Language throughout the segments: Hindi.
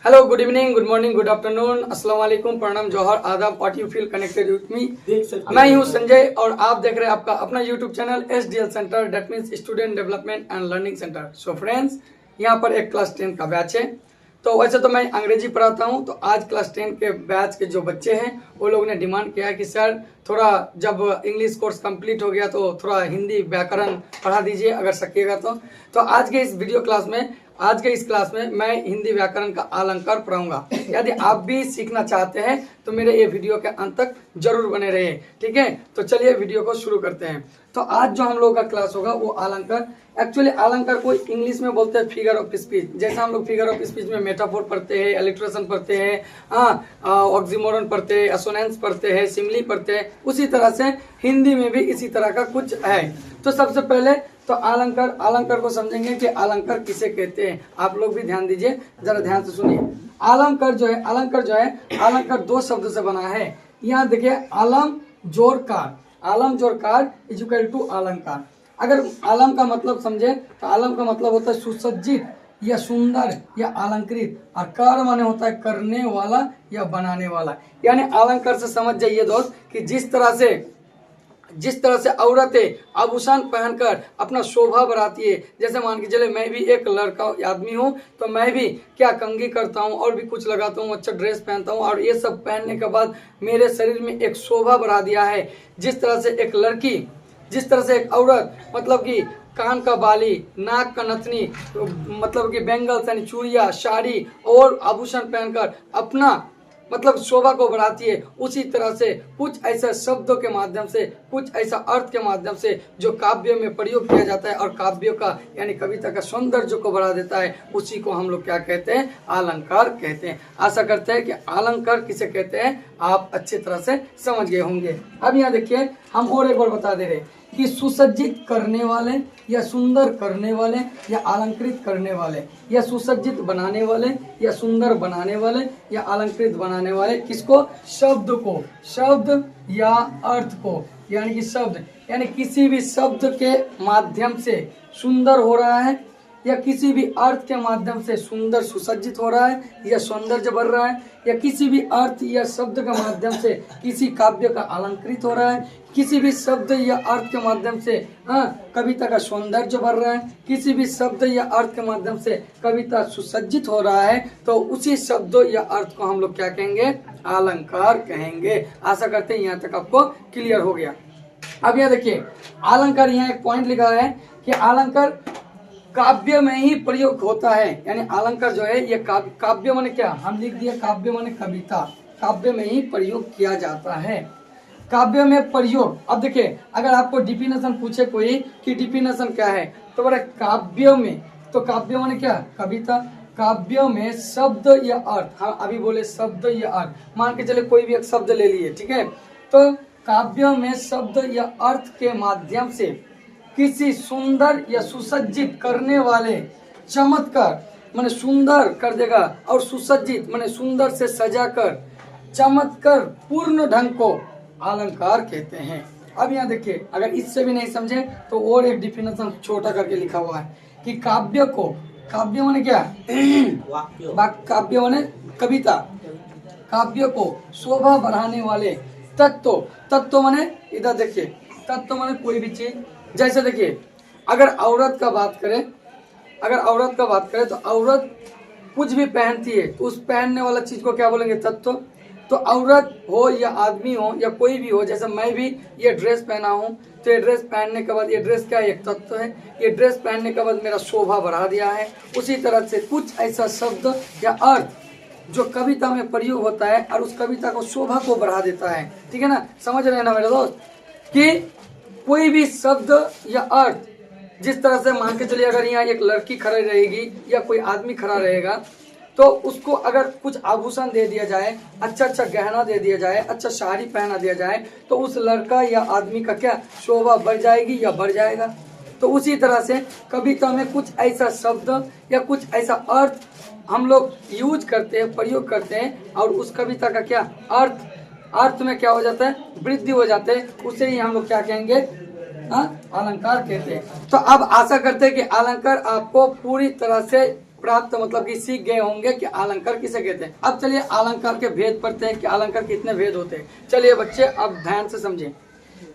Hello, good evening, good morning, good afternoon, अस्सलाम वालेकुम, प्रणाम, जौहर, आदाब। What you feel connected with me. मैं हूं संजय और आप देख रहे हैं आपका अपना YouTube channel SDL centre, that means student development and learning centre. So friends, यहाँ पर एक क्लास 10 का बैच है। तो वैसे तो मैं अंग्रेजी पढ़ाता हूँ, तो आज क्लास 10 के बैच के जो बच्चे हैं वो लोगों ने डिमांड किया कि सर थोड़ा जब इंग्लिश कोर्स कंप्लीट हो गया तो थोड़ा हिंदी व्याकरण पढ़ा दीजिए अगर सकिएगा तो आज के इस वीडियो क्लास में, आज के इस क्लास में मैं हिंदी व्याकरण का अलंकार पढ़ाऊंगा। यदि आप भी सीखना चाहते हैं तो मेरे ये वीडियो के अंत तक जरूर बने रहिए, ठीक है। तो चलिए वीडियो को शुरू करते हैं। तो आज जो हम लोगों का क्लास होगा वो अलंकार। एक्चुअली अलंकार को इंग्लिश में बोलते हैं फिगर ऑफ स्पीच। जैसा हम लोग फिगर ऑफ स्पीच में मेटाफोर पढ़ते हैं, एलिट्रेशन पढ़ते हैं, ऑक्सीमोरन पढ़ते हैं, एसोनेंस पढ़ते हैं, सिमिली पढ़ते हैं, उसी तरह से हिंदी में भी इसी तरह का कुछ है। तो सबसे पहले तो अलंकार को समझेंगे कि अलंकार किसे कहते हैं। आप लोग भी ध्यान दीजिए, जरा ध्यान से सुनिए। अलंकार जो है अलंकार दो शब्द से बना है। यहाँ देखिए, अलम जोड़ कार इज इक्वल टू अलंकार। अगर आलम का मतलब समझे तो आलम का मतलब होता है सुसज्जित या सुंदर या अलंकृत, और कार माने होता है करने वाला या बनाने वाला। यानी अलंकार से समझ जाइए दोस्त कि जिस तरह से औरतें आभूषण पहनकर अपना शोभा बढ़ाती है। जैसे मान के चले मैं भी एक लड़का आदमी हूँ तो मैं भी क्या कंघी करता हूँ और भी कुछ लगाता हूँ, अच्छा ड्रेस पहनता हूँ, और ये सब पहनने के बाद मेरे शरीर में एक शोभा बढ़ा दिया है। जिस तरह से एक औरत मतलब कि कान का बाली, नाक का नथनी, मतलब कि बैंगल्स यानी चूड़िया, साड़ी और आभूषण पहनकर अपना मतलब शोभा को बढ़ाती है, उसी तरह से कुछ ऐसा शब्दों के माध्यम से, कुछ ऐसा अर्थ के माध्यम से जो काव्य में प्रयोग किया जाता है और काव्यों का यानी कविता का सौंदर्य को बढ़ा देता है, उसी को हम लोग क्या कहते हैं, अलंकार कहते हैं। आशा करते हैं कि अलंकार किसे कहते हैं आप अच्छी तरह से समझ गए होंगे। अब यहाँ देखिए, हम और एक बार बता दे रहे हैं कि सुसज्जित करने वाले या सुंदर करने वाले या अलंकृत करने वाले या सुसज्जित बनाने वाले या सुंदर बनाने वाले या अलंकृत बनाने वाले किसको, शब्द या अर्थ को, यानी कि शब्द यानी किसी भी शब्द के माध्यम से सुंदर हो रहा है या किसी भी अर्थ के माध्यम से सुंदर सुसज्जित हो रहा है या सौंदर्य बढ़ रहा है, या किसी भी अर्थ या शब्द के माध्यम से किसी काव्य का अलंकृत हो रहा है, किसी भी शब्द या अर्थ के माध्यम से कविता का सौंदर्य बढ़ रहा है, किसी भी शब्द या अर्थ के माध्यम से कविता सुसज्जित हो रहा है, तो उसी शब्द या अर्थ को हम लोग क्या कहेंगे, अलंकार कहेंगे। आशा करते हैं यहाँ तक आपको क्लियर हो गया। अब यहाँ देखिए, अलंकार, यहाँ एक पॉइंट लिखा है कि अलंकार काव्य में ही प्रयोग होता है। यानी अलंकार जो है ये काव्य माने क्या, हम लिख दिया काव्य माने कविता, काव्य में ही प्रयोग किया जाता है। काव्य में प्रयोग, अब देखिए अगर आपको डिफिनेशन पूछे कोई कि डिफिनेशन क्या है, तो बोले काव्य में, तो काव्य माने क्या, कविता। काव्य में शब्द या अर्थ, हम अभी बोले शब्द या अर्थ, मान के चले कोई भी एक शब्द ले लिए, ठीक है। तो काव्य में शब्द या अर्थ के माध्यम से किसी सुंदर या सुसज्जित करने वाले, चमत्कार माने सुंदर कर देगा, और सुसज्जित माने सुंदर से सजाकर चमत्कार पूर्ण ढंग को अलंकार कहते हैं। अब यहाँ देखिए, अगर इससे भी नहीं समझे तो और एक डिफिनेशन छोटा करके लिखा हुआ है कि काव्य को, काव्य माने क्या, काव्य माने कविता, काव्य को शोभा बढ़ाने वाले तत्व माने, इधर देखिए, तत्व माने कोई भी चीज। जैसे देखिए, अगर औरत का बात करें तो औरत कुछ भी पहनती है तो उस पहनने वाला चीज को क्या बोलेंगे, तत्व। तो औरत हो या आदमी हो या कोई भी हो, जैसे मैं भी ये ड्रेस पहना हूँ, तो ये ड्रेस पहनने के बाद, ये ड्रेस क्या एक तत्व है, ये ड्रेस पहनने के बाद मेरा शोभा बढ़ा दिया है। उसी तरह से कुछ ऐसा शब्द या अर्थ जो कविता में प्रयोग होता है और उस कविता को शोभा को बढ़ा देता है, ठीक है ना। समझ रहे हैं ना मेरे दोस्त, कि कोई भी शब्द या अर्थ, जिस तरह से मान के चलिए अगर यहाँ एक लड़की खड़ी रहेगी या कोई आदमी खड़ा रहेगा, तो उसको अगर कुछ आभूषण दे दिया जाए, अच्छा गहना दे दिया जाए, अच्छा साड़ी पहना दिया जाए, तो उस लड़का या आदमी का क्या शोभा बढ़ जाएगी या बढ़ जाएगा। तो उसी तरह से कविता में कुछ ऐसा शब्द या कुछ ऐसा अर्थ हम लोग यूज करते हैं, प्रयोग करते हैं, और उस कविता का क्या अर्थ में क्या हो जाता है, वृद्धि हो जाते हैं, उसे ही हम लोग क्या कहेंगे, अलंकार कहते हैं। तो अब आशा करते हैं कि अलंकार आपको पूरी तरह से प्राप्त मतलब कि सीख गए होंगे कि अलंकार किसे कहते हैं। अब चलिए अलंकार के भेद पढ़ते हैं कि अलंकार कितने भेद होते हैं। चलिए बच्चे अब ध्यान से समझें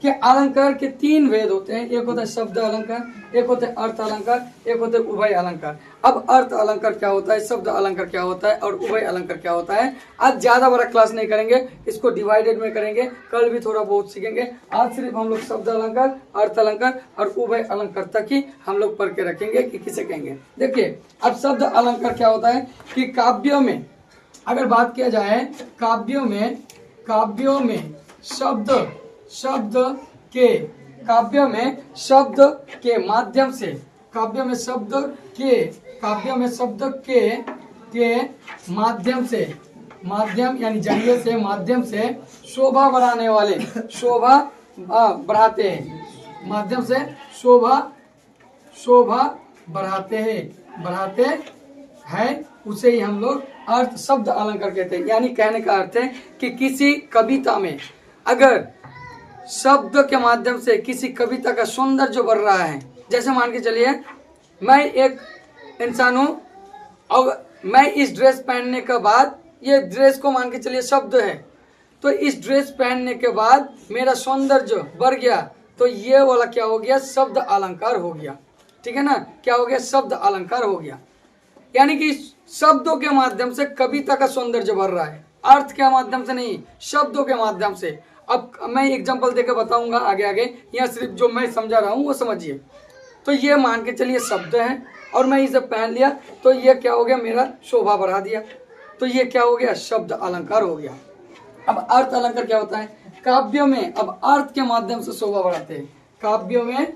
कि अलंकार के 3 भेद होते हैं। एक होता है शब्द अलंकार, एक होता है अर्थ अलंकार, एक होता है उभय अलंकार। अब अर्थ अलंकार क्या होता है, शब्द अलंकार क्या होता है और उभय अलंकार क्या होता है, आज ज्यादा बड़ा क्लास नहीं करेंगे, इसको डिवाइडेड में करेंगे, कल भी थोड़ा बहुत सीखेंगे। आज सिर्फ हम लोग शब्द अलंकार, अर्थ अलंकार और उभय अलंकार तक ही हम लोग पढ़ के रखेंगे कि किसे कहेंगे। देखिए अब शब्द अलंकार क्या होता है कि काव्यों में अगर बात किया जाए, काव्यों में शब्द के माध्यम से माध्यम यानी जरिए से माध्यम से शोभा बढ़ाने वाले बढ़ाते हैं, माध्यम से शोभा बढ़ाते हैं, उसे ही हम लोग अर्थ शब्द अलंकार कहते हैं। यानी कहने का अर्थ है कि किसी कविता में अगर शब्द के माध्यम से किसी कविता का सौंदर्य बढ़ रहा है, जैसे मान के चलिए मैं एक इंसान हूँ और मैं इस ड्रेस पहनने के बाद, ये ड्रेस को मान के चलिए शब्द है, तो इस ड्रेस पहनने के बाद मेरा सौंदर्य बढ़ गया, तो ये वाला क्या हो गया, शब्द अलंकार हो गया। ठीक है ना, क्या हो गया, शब्द अलंकार हो गया। यानी कि शब्दों के माध्यम से कविता का सौंदर्य बढ़ रहा है, अर्थ के माध्यम से नहीं, शब्दों के माध्यम से। अब मैं एग्जांपल देकर बताऊंगा आगे, यहाँ सिर्फ जो मैं समझा रहा हूँ वो समझिए। तो ये मान के चलिए शब्द है और मैं इसे पहन लिया, तो ये क्या हो गया, मेरा शोभा बढ़ा दिया, तो ये क्या हो गया, शब्द अलंकार हो गया। अब अर्थ अलंकार क्या होता है, काव्यों में अब अर्थ के माध्यम से शोभा बढ़ाते हैं। काव्यों में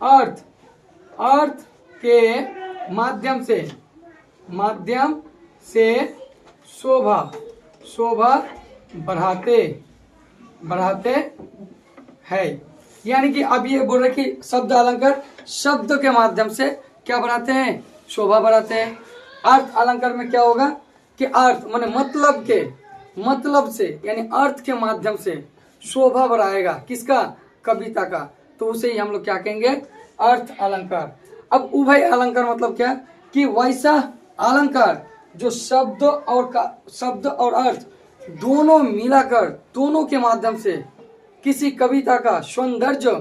अर्थ के माध्यम से शोभा बढ़ाते हैं। यानी कि अब ये बोल रहे कि शब्द अलंकार शब्द के माध्यम से क्या बढ़ाते हैं, शोभा बढ़ाते हैं। अर्थ अलंकार में क्या होगा कि अर्थ माने मतलब से यानी अर्थ के माध्यम से शोभा बढ़ाएगा, किसका, कविता का, तो उसे ही हम लोग क्या कहेंगे, अर्थ अलंकार। अब उभय अलंकार मतलब क्या कि वैसा अलंकार जो शब्द और अर्थ दोनों मिलाकर, दोनों के माध्यम से किसी कविता का सौंदर्य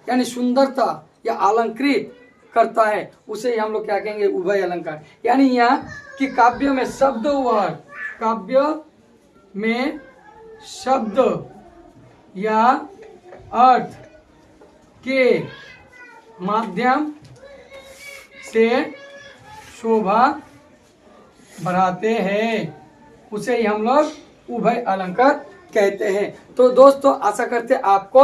यानी सुंदरता या अलंकृत करता है, उसे ही हम लोग क्या कहेंगे, उभय अलंकार। यानी यहाँ कि काव्य में शब्द या अर्थ के माध्यम से शोभा बढ़ाते हैं, उसे ही हम लोग उभय अलंकार कहते हैं। तो दोस्तों आशा करते हैं आपको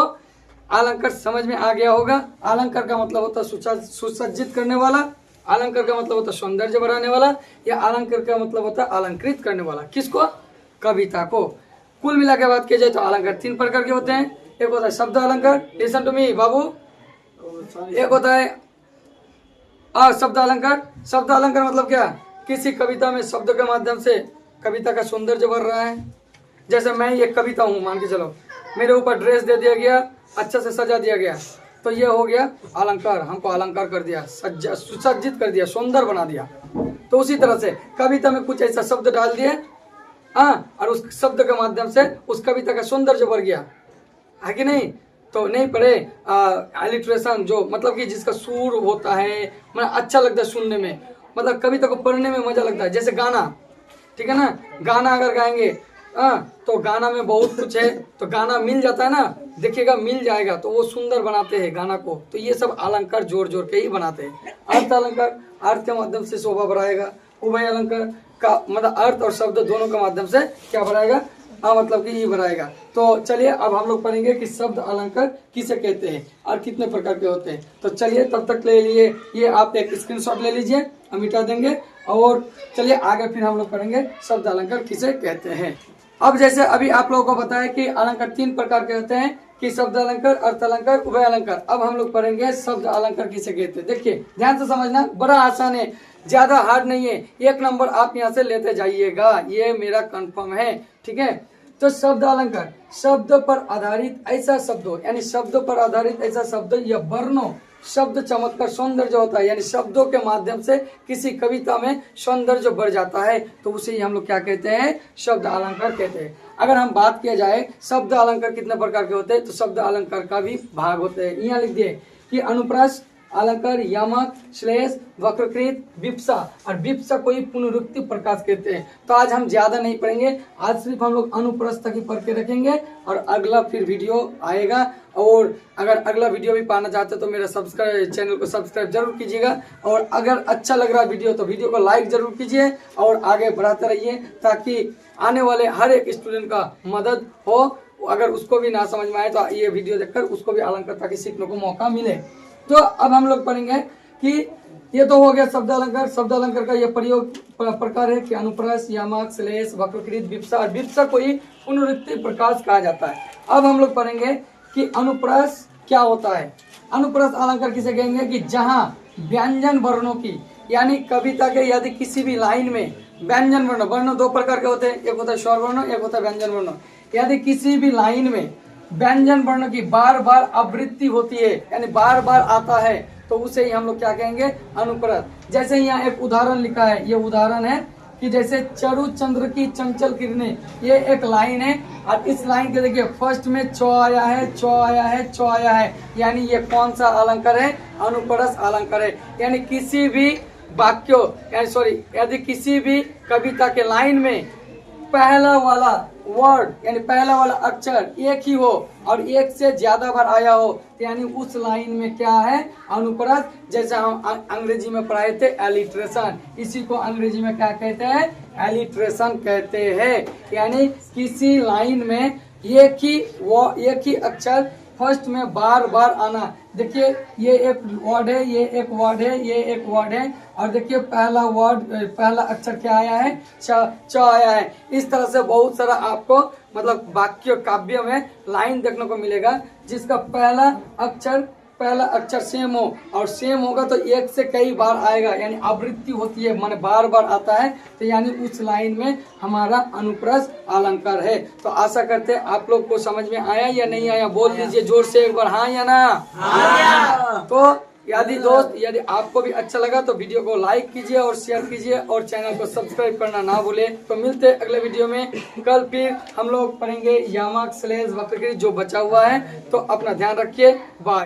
अलंकार समझ में आ गया होगा। अलंकार का मतलब होता है सुसज्जित करने वाला, अलंकार का मतलब होता है सौंदर्य बढ़ाने वाला, या अलंकार का मतलब होता है अलंकृत करने वाला, किसको, कविता को। कुल मिला के बात की जाए तो अलंकार 3 प्रकार के होते हैं। एक होता है शब्द अलंकार, लिसन टू मी बाबू, एक होता है शब्द अलंकार। शब्द अलंकार मतलब क्या, किसी कविता में शब्द के माध्यम से कविता का सौंदर्य बढ़ रहा है। जैसे मैं एक कविता हूँ, मान के चलो मेरे ऊपर ड्रेस दे दिया गया, अच्छा से सजा दिया गया, तो ये हो गया अलंकार, हमको अलंकार कर दिया, सुसज्जित कर दिया, सुंदर बना दिया। तो उसी तरह से कविता में कुछ ऐसा शब्द डाल दिए, और उस शब्द के माध्यम से उस कविता का सौंदर्य बढ़ गया, है कि नहीं। तो नहीं पढ़े एलिट्रेशन, जो मतलब कि जिसका सुर होता है, मतलब अच्छा लगता है सुनने में, मतलब कविता को पढ़ने में मजा लगता है। जैसे गाना, ठीक है ना, गाना अगर गाएंगे तो गाना में बहुत कुछ है, तो गाना मिल जाता है ना, देखिएगा मिल जाएगा, तो वो सुंदर बनाते हैं गाना को। तो ये सब अलंकार जोड़ जोड़ के ही बनाते हैं। अर्थ अलंकार अर्थ के माध्यम से शोभा बढ़ाएगा। उभय अलंकार का मतलब अर्थ और शब्द दोनों के माध्यम से क्या बढ़ाएगा, मतलब कि ये बढ़ाएगा। तो चलिए अब हम लोग पढ़ेंगे कि शब्द अलंकार किसे कहते हैं और कितने प्रकार के होते हैं। तो चलिए तब तक ले लिए, ये आप एक स्क्रीनशॉट ले लीजिए, हम मिटा देंगे, और चलिए आगे फिर हम लोग पढ़ेंगे शब्द अलंकार किसे कहते हैं। अब जैसे अभी आप लोगों को बताया कि अलंकार 3 प्रकार के होते हैं, कि शब्द अलंकार, अर्थ अलंकार, उभय अलंकार। अब हम लोग पढ़ेंगे शब्द अलंकार किसे कहते हैं। देखिए ध्यान से समझना, बड़ा आसान है, ज्यादा हार्ड नहीं है, 1 नंबर आप यहाँ से लेते जाइएगा, ये मेरा कंफर्म है, ठीक है। तो शब्द अलंकार शब्द पर आधारित ऐसा शब्द, यानी शब्द पर आधारित ऐसा शब्द या वर्णों शब्द चमत्कार सौंदर्य होता है, यानी शब्दों के माध्यम से किसी कविता में सौंदर्य बढ़ जाता है, तो उसे ही हम लोग क्या कहते हैं, शब्द अलंकार कहते हैं। अगर हम बात किया जाए शब्द अलंकार कितने प्रकार के होते हैं, तो शब्द अलंकार का भी भाग होते हैं। यहाँ लिख दिए कि अनुप्रास अलंकार, यमक, श्लेष, वक्रकृत, विप्सा, और विप्सा को ही पुनरुक्ति प्रकाश कहते हैं। तो आज हम ज्यादा नहीं पढ़ेंगे, आज सिर्फ हम लोग अनुप्रास तक ही पढ़ के रखेंगे, और अगला फिर वीडियो आएगा। और अगर अगला वीडियो भी पाना चाहते हो तो मेरा चैनल को सब्सक्राइब जरूर कीजिएगा, और अगर अच्छा लग रहा वीडियो तो वीडियो को लाइक जरूर कीजिए और आगे बढ़ाते रहिए, ताकि आने वाले हर एक स्टूडेंट का मदद हो। अगर उसको भी ना समझ में आए तो ये वीडियो देखकर उसको भी अलंकार ताकि सीखने को मौका मिले। तो अब हम लोग पढ़ेंगे कि ये तो हो गया शब्द अलंकार। शब्द अलंकार का ये प्रयोग प्रकार है कि अनुप्रास, यमक, श्लेष, वक्रकृत, विप्सा, और विप्सा को ही पुनरुक्ति प्रकाश कहा जाता है। अब हम लोग पढ़ेंगे कि अनुप्रास क्या होता है। अनुप्रास अलंकार किसे कहेंगे कि जहां व्यंजन वर्णों की, यानी कविता के यदि किसी भी लाइन में व्यंजन वर्ण, वर्ण दो प्रकार के होते हैं, एक होता है स्वर वर्ण, एक होता है व्यंजन वर्ण। यदि किसी भी लाइन में व्यंजन वर्ण की बार बार आवृत्ति होती है, यानी बार बार आता है, तो उसे ही हम लोग क्या कहेंगे, अनुप्रास। जैसे यहाँ एक उदाहरण लिखा है, ये उदाहरण है कि जैसे चरु चंद्र की चंचल किरणें, ये एक लाइन है, और इस लाइन के देखिए फर्स्ट में च आया है, च आया है, च आया है, यानी ये कौन सा अलंकार है, अनुप्रास अलंकार है। यानी किसी भी वाक्यों, यानी सॉरी, यदि किसी भी कविता के लाइन में पहला वाला वर्ड, यानी पहला वाला अक्षर एक ही हो और एक से ज्यादा बार आया हो, तो यानी उस लाइन में क्या है, अनुप्रास। जैसे हम अंग्रेजी में पढ़ाए थे एलिट्रेशन, इसी को अंग्रेजी में क्या कहते हैं, एलिट्रेशन कहते हैं। यानी किसी लाइन में एक ही अक्षर फर्स्ट में बार बार आना। देखिए ये एक वर्ड है, ये एक वर्ड है, ये एक वर्ड है, और देखिए पहला वर्ड, पहला अक्षर क्या आया है, च आया है। इस तरह से बहुत सारा आपको मतलब वाक्य काव्य में लाइन देखने को मिलेगा जिसका पहला अक्षर सेम हो, और सेम होगा तो एक से कई बार आएगा, यानी आवृत्ति होती है, माने बार बार आता है, तो यानी उस लाइन में हमारा अनुप्रास अलंकार है। तो आशा करते हैं आप लोग को समझ में आया या नहीं आया, बोल दीजिए जोर से एक बार हाँ या ना। तो यदि आपको भी अच्छा लगा तो वीडियो को लाइक कीजिए और शेयर कीजिए, और चैनल को सब्सक्राइब करना ना भूले। तो मिलते हैं अगले वीडियो में। कल फिर हम लोग पढ़ेंगे यमक, श्लेष, वक्रकृत जो बचा हुआ है। तो अपना ध्यान रखिए, बाय।